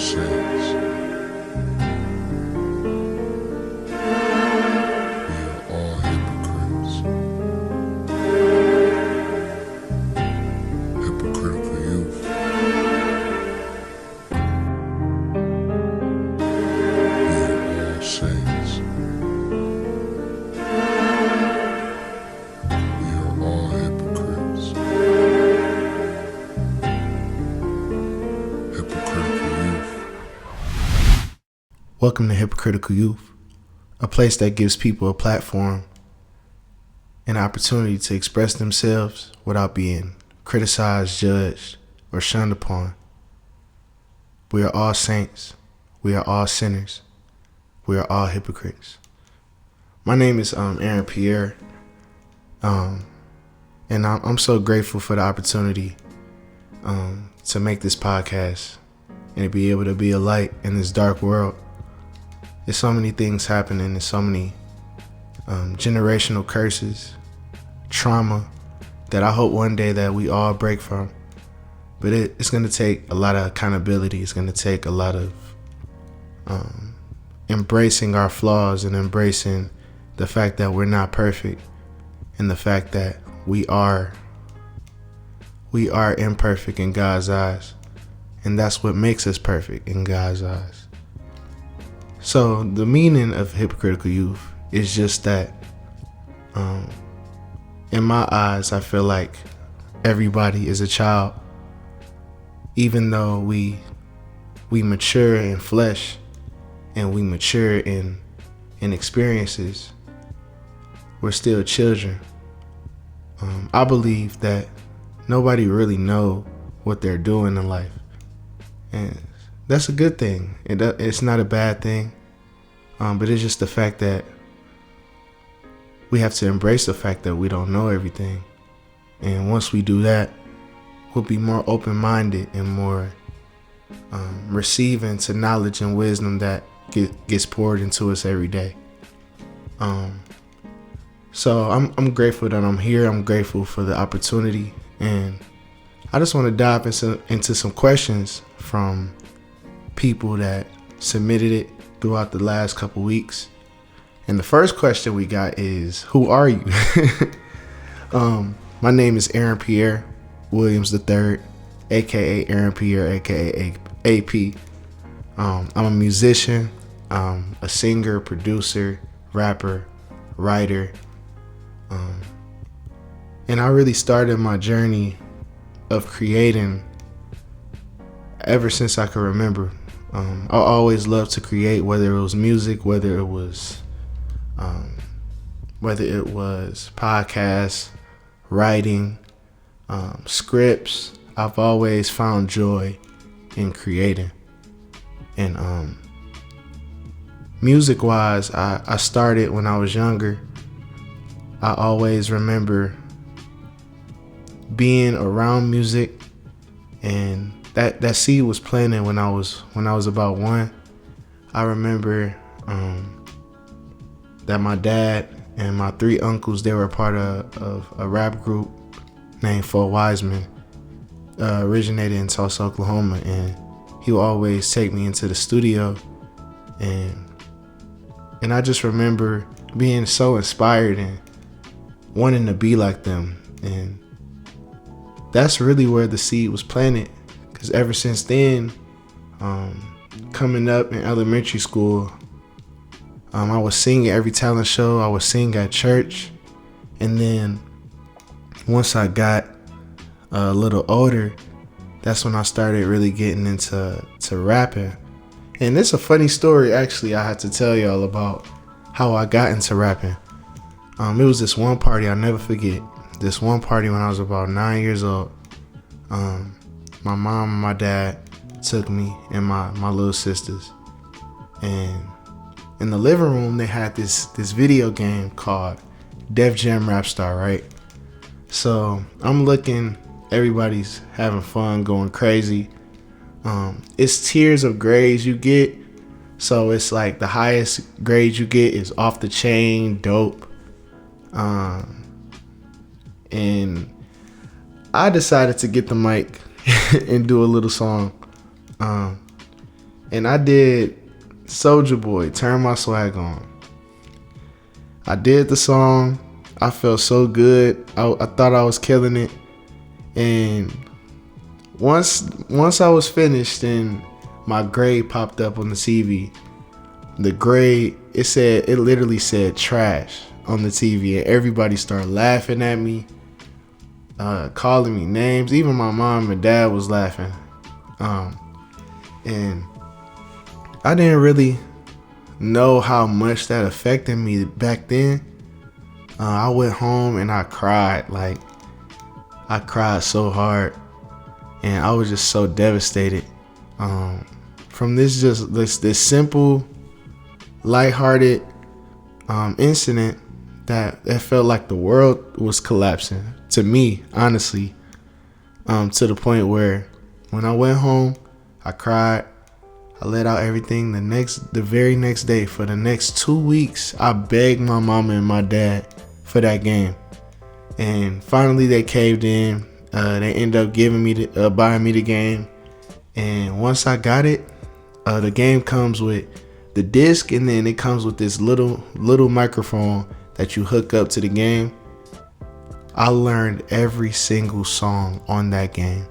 sins. We are all hypocrites. Hypocritical youth. We are all saints. We are all hypocrites. Hypocritical youth. Welcome to Hypocritical Youth, a place that gives people a platform, an opportunity to express themselves without being criticized, judged, or shunned upon. We are all saints. We are all sinners. We are all hypocrites. My name is Aaron Pierre, and I'm so grateful for the opportunity to make this podcast and to be able to be a light in this dark world. There's so many things happening. There's so many generational curses, trauma that I hope one day that we all break from. But it's going to take a lot of accountability. It's going to take a lot of embracing our flaws and embracing the fact that we're not perfect and the fact that we are imperfect in God's eyes. And that's what makes us perfect in God's eyes. So the meaning of hypocritical youth is just that in my eyes, I feel like everybody is a child. Even though we mature in flesh and we mature in experiences, we're still children. I believe that nobody really know what they're doing in life, and that's a good thing. It's not a bad thing, but it's just the fact that we have to embrace the fact that we don't know everything. And once we do that, we'll be more open-minded and more receiving to knowledge and wisdom that gets poured into us every day. So I'm grateful that I'm here. I'm grateful for the opportunity, and I just want to dive into some questions from people that submitted it throughout the last couple weeks. And the first question we got is, who are you? My name is Aaron Pierre Williams III, aka Aaron Pierre, aka AP. I'm a musician, a singer, producer, rapper, writer, and I really started my journey of creating ever since I could remember. I always loved to create, whether it was music, whether it was podcasts, writing, scripts. I've always found joy in creating. And music wise, I started when I was younger. I always remember being around music, and that seed was planted when I was about 1. I remember that my dad and my 3 uncles, they were part of a rap group named Four Wiseman, originated in Tulsa, Oklahoma, and he would always take me into the studio, and I just remember being so inspired and wanting to be like them. And that's really where the seed was planted, because ever since then, coming up in elementary school, I was singing every talent show. I was singing at church. And then once I got a little older, that's when I started really getting into rapping. And it's a funny story, actually, I had to tell y'all about how I got into rapping. It was this one party, I'll never forget. This one party when I was about 9 years old. My mom and my dad took me and my little sisters. And in the living room, they had this video game called Def Jam Rap Star, right? So I'm looking, everybody's having fun, going crazy. It's tiers of grades you get. So it's like the highest grade you get is off the chain, dope. And I decided to get the mic and do a little song. And I did Soulja Boy, Turn My Swag On. I did the song. I felt so good. I thought I was killing it. And once I was finished and my grade popped up on the TV, the grade, it literally said trash on the TV, and everybody started laughing at me, calling me names. Even my mom and dad was laughing. And I didn't really know how much that affected me back then. I went home and I cried. Like, I cried so hard, and I was just so devastated from this simple, lighthearted incident that it felt like the world was collapsing to me, honestly, to the point where when I went home, I cried. I let out everything. The very next day, for the next 2 weeks, I begged my mama and my dad for that game, and finally they caved in. They ended up buying me the game, and once I got it, the game comes with the disc, and then it comes with this little microphone that you hook up to the game. I learned every single song on that game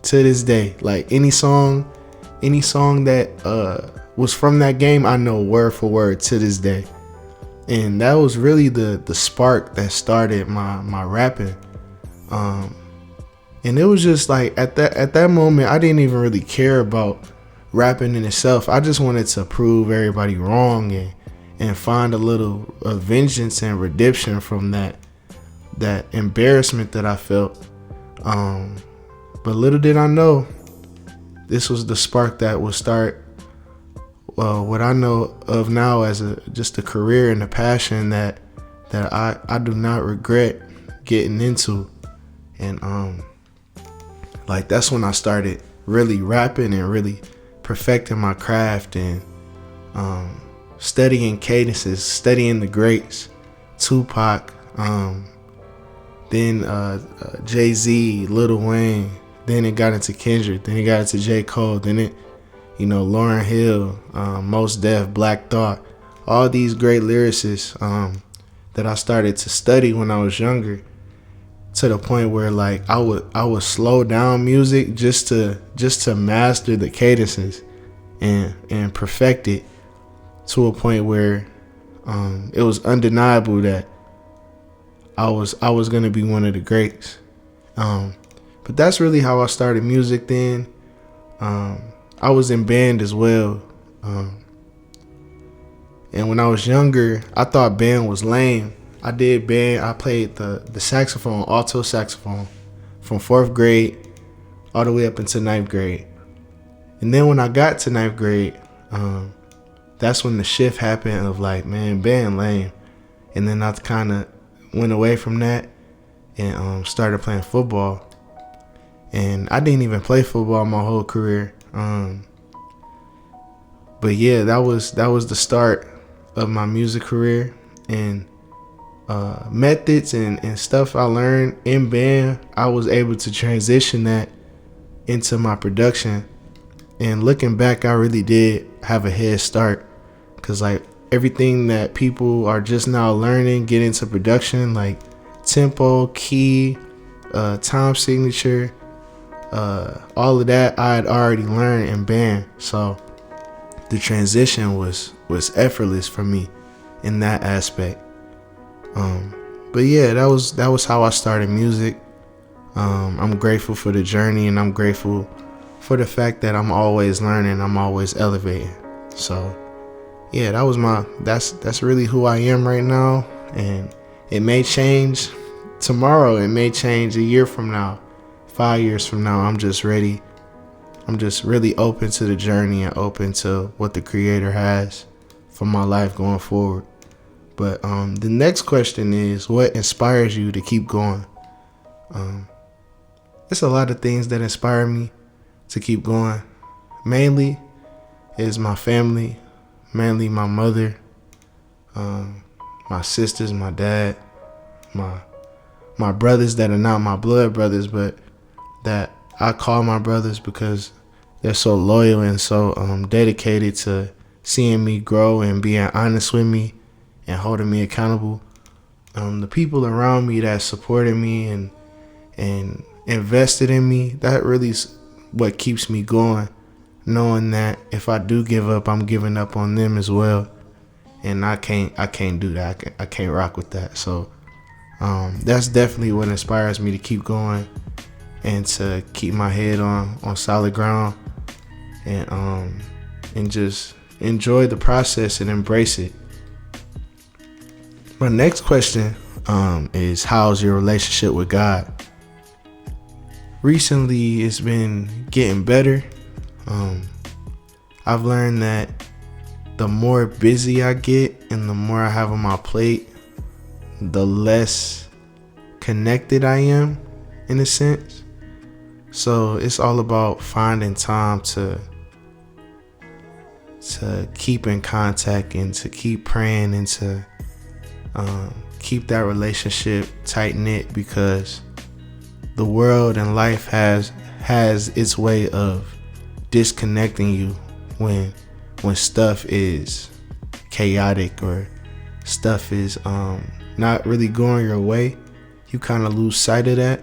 to this day. Like, any song that was from that game, I know word for word to this day. And that was really the spark that started my rapping. And it was just like at that moment, I didn't even really care about rapping in itself. I just wanted to prove everybody wrong and find a little vengeance and redemption from that embarrassment that I felt. But little did I know, this was the spark that would start what I know of now as just a career and a passion that I do not regret getting into. And like, that's when I started really rapping and really perfecting my craft and studying cadences, studying the greats, Tupac, then Jay-Z, Lil Wayne. Then it got into Kendrick. Then it got into J. Cole. Then it, Lauryn Hill, Mos Def, Black Thought, all these great lyricists that I started to study when I was younger, to the point where, like, I would slow down music just to master the cadences and perfect it to a point where it was undeniable that I was gonna be one of the greats. But that's really how I started music then. I was in band as well. And when I was younger, I thought band was lame. I did band. I played the saxophone, alto saxophone, from 4th grade all the way up into 9th grade. And then when I got to 9th grade, that's when the shift happened of like, man, band lame. And then I kind of went away from that and started playing football. And I didn't even play football my whole career. But yeah, that was the start of my music career, and methods and stuff I learned in band, I was able to transition that into my production. And looking back, I really did have a head start, because like everything that people are just now learning, get into production, like tempo, key, time signature, all of that I had already learned in band. So the transition was effortless for me in that aspect. But yeah, that was how I started music. I'm grateful for the journey, and I'm grateful for the fact that I'm always learning, I'm always elevating. So yeah, that's really who I am right now. And it may change tomorrow, it may change a year from now, 5 years from now. I'm just ready. I'm just really open to the journey and open to what the Creator has for my life going forward. But the next question is, what inspires you to keep going? There's a lot of things that inspire me to keep going. Mainly is my family, mainly my mother, my sisters, my dad, my brothers that are not my blood brothers, but that I call my brothers because so loyal and so dedicated to seeing me grow and being honest with me and holding me accountable. The people around me that supported me and invested in me, that really is what keeps me going, knowing that if I do give up, I'm giving up on them as well. And I can't do that. I can't rock with that. So that's definitely what inspires me to keep going and to keep my head on solid ground and just enjoy the process and embrace it. My next question is, how's your relationship with God? Recently, it's been getting better. I've learned that the more busy I get and the more I have on my plate, the less connected I am, in a sense. So it's all about finding time to keep in contact and to keep praying and to keep that relationship tight knit, because the world and life has its way of disconnecting you when stuff is chaotic or stuff is not really going your way. You kind of lose sight of that.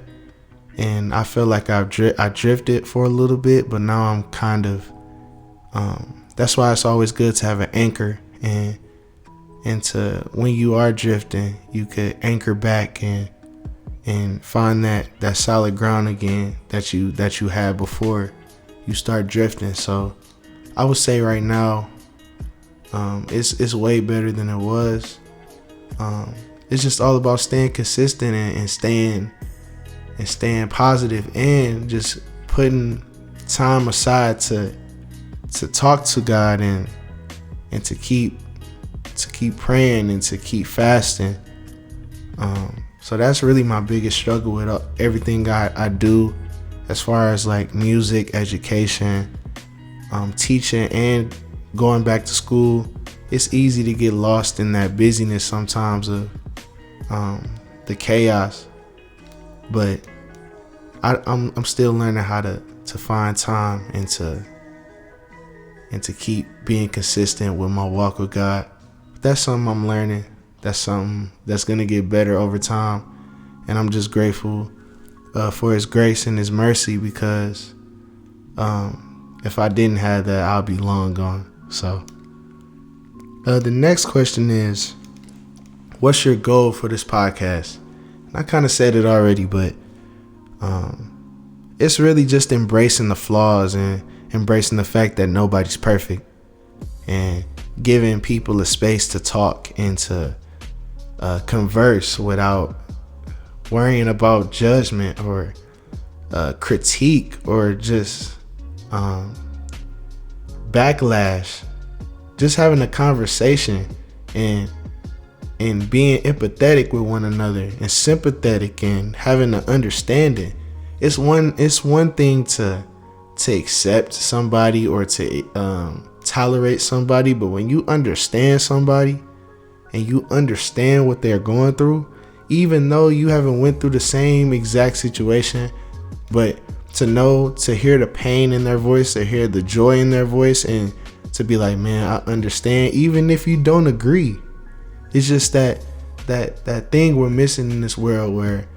And I feel like I drifted for a little bit, but now I'm kind of that's why it's always good to have an anchor, and to, when you are drifting, you could anchor back and find that solid ground again that you had before you start drifting. So I would say right now it's way better than it was. It's just all about staying consistent and staying positive, and just putting time aside to talk to God and to keep praying and to keep fasting. So that's really my biggest struggle with everything I do, as far as like music, education, teaching, and going back to school. It's easy to get lost in that busyness sometimes of the chaos, but I'm still learning how to find time and to keep being consistent with my walk with God. That's something I'm learning. That's something that's gonna get better over time, and I'm just grateful for His grace and His mercy, because if I didn't have that, I'll be long gone. So the next question is, what's your goal for this podcast? And I kind of said it already, but it's really just embracing the flaws and embracing the fact that nobody's perfect, and giving people a space to talk and to converse without worrying about judgment or critique or just backlash. Just having a conversation and being empathetic with one another and sympathetic and having an understanding. It's one thing to accept somebody or to tolerate somebody, but when you understand somebody and you understand what they're going through, even though you haven't went through the same exact situation, but to hear the pain in their voice, to hear the joy in their voice, and to be like, man, I understand, even if you don't agree. It's just that thing we're missing in this world, where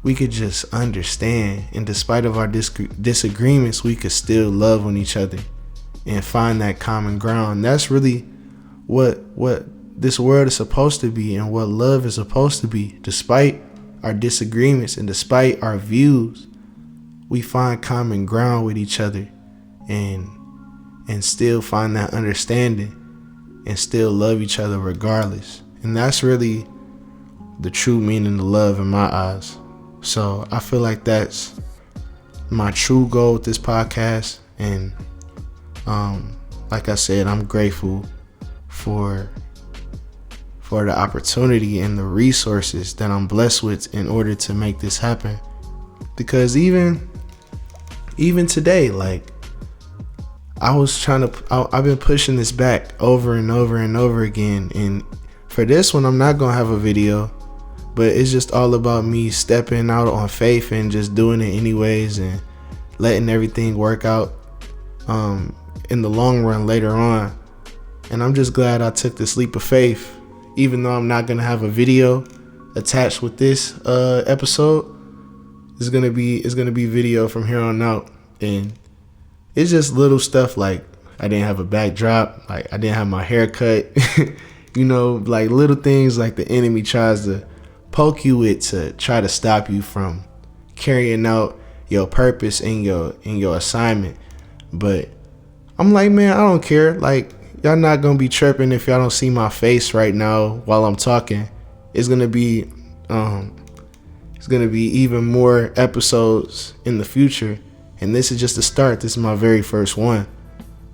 we could just understand, and despite of our disagreements, we could still love on each other and find that common ground. That's really what this world is supposed to be, and what love is supposed to be. Despite our disagreements and despite our views, we find common ground with each other and still find that understanding and still love each other regardless. And that's really the true meaning of love in my eyes. So I feel like that's my true goal with this podcast. And like I said, I'm grateful for the opportunity and the resources that I'm blessed with in order to make this happen. Because even today, like, I've been pushing this back over and over and over again. And for this one, I'm not going to have a video, but it's just all about me stepping out on faith and just doing it anyways and letting everything work out in the long run later on. And I'm just glad I took this leap of faith, even though I'm not gonna have a video attached with this episode. It's gonna be video from here on out, and it's just little stuff like I didn't have a backdrop, like I didn't have my hair cut, like little things like the enemy tries to poke you with to try to stop you from carrying out your purpose and your assignment. But I'm like, man, I don't care. Like, y'all not gonna be tripping if y'all don't see my face right now while I'm talking. It's gonna be even more episodes in the future, and this is just the start. This is my very first one.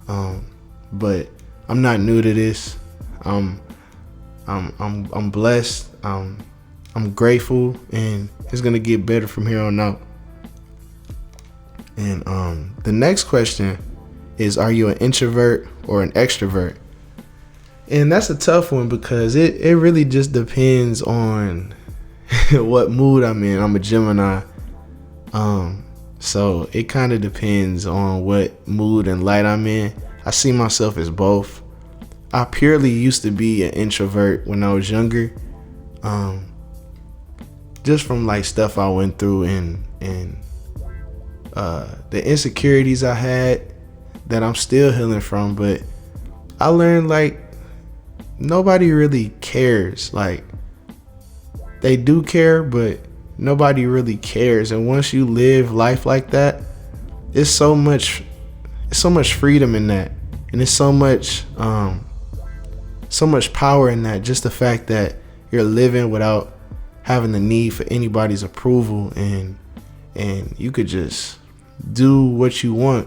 But I'm not new to this. I'm blessed. I'm grateful, and it's gonna get better from here on out. And the next question is, are you an introvert or an extrovert? And that's a tough one because it really just depends on what mood I'm in. I'm a Gemini. So it kind of depends on what mood and light I'm in. I see myself as both. I purely used to be an introvert when I was younger. Just from like stuff I went through and the insecurities I had that I'm still healing from. But I learned like nobody really cares. Like, they do care, but nobody really cares. And once you live life like that, it's so much freedom in that, and it's so much power in that. Just the fact that you're living without having the need for anybody's approval, and you could just do what you want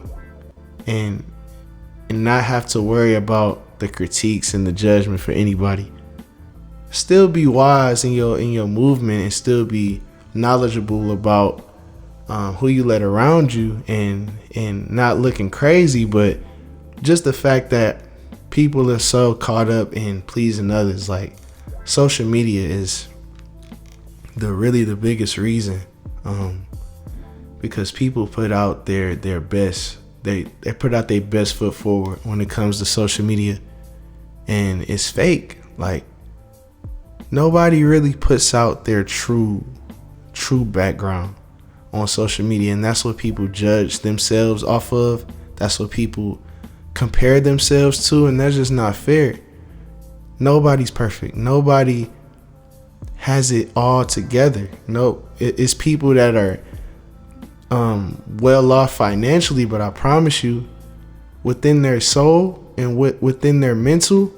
and not have to worry about the critiques and the judgment for anybody. Still be wise in your movement, and still be knowledgeable about who you let around you, and not looking crazy. But just the fact that people are so caught up in pleasing others, like social media is the biggest reason, because people put out their best. They put out their best foot forward when it comes to social media, and it's fake. Like, nobody really puts out their true background on social media, and that's what people judge themselves off of. That's what people compare themselves to, and that's just not fair. Nobody's perfect. Nobody has it all together. No, it's people that are well off financially, but I promise you, within their soul and within their mental,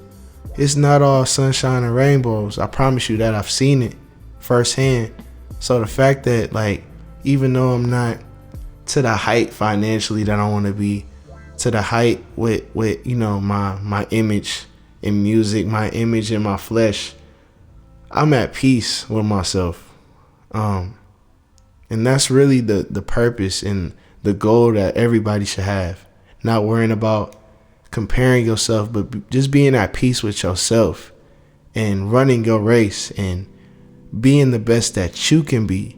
it's not all sunshine and rainbows. I promise you that. I've seen it firsthand. So the fact that, like, even though I'm not to the height financially that I want to be, to the height with my image in music, my image in my flesh, I'm at peace with myself. And that's really the purpose and the goal that everybody should have. Not worrying about comparing yourself, but just being at peace with yourself and running your race and being the best that you can be,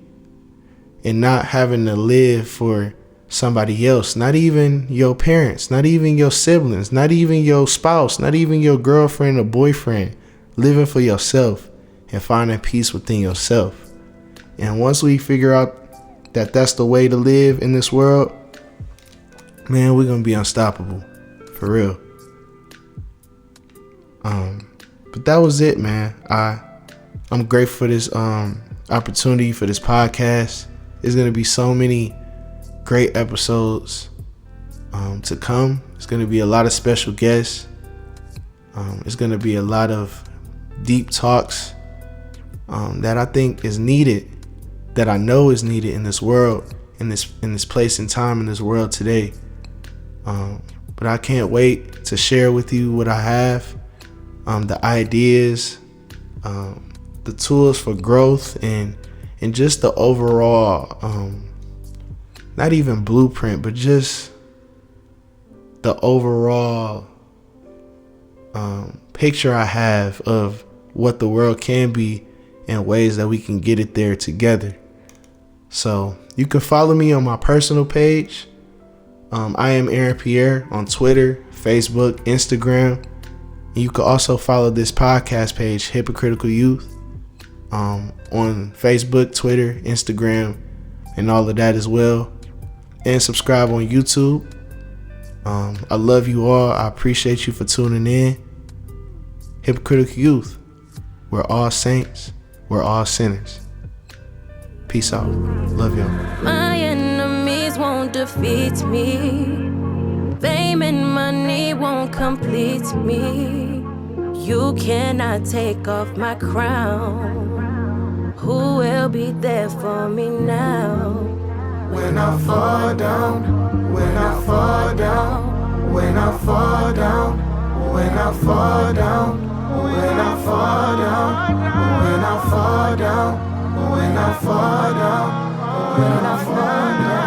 and not having to live for somebody else, not even your parents, not even your siblings, not even your spouse, not even your girlfriend or boyfriend. Living for yourself and finding peace within yourself. And once we figure out that that's the way to live in this world, man, we're gonna be unstoppable, for real. But that was it, man. I'm grateful for this opportunity, for this podcast. There's gonna be so many great episodes to come. It's gonna be a lot of special guests. It's gonna be a lot of deep talks that I think is needed, that I know is needed in this world, in this place and time in this world today. But I can't wait to share with you what I have, the ideas, the tools for growth, and just the overall, not even blueprint, but just the overall picture I have of what the world can be and ways that we can get it there together. So you can follow me on my personal page. I am Aaron Pierre on Twitter, Facebook, Instagram. And you can also follow this podcast page, Hypocritical Youth, on Facebook, Twitter, Instagram, and all of that as well. And subscribe on YouTube. I love you all. I appreciate you for tuning in. Hypocritical Youth. We're all saints. We're all sinners. Peace out. Love y'all. My enemies won't defeat me. Fame and money won't complete me. You cannot take off my crown. Who will be there for me now? When I fall down, when I fall down, when I fall down, when I fall down, when I fall down, when I fall down, when I fall down, when I fall down.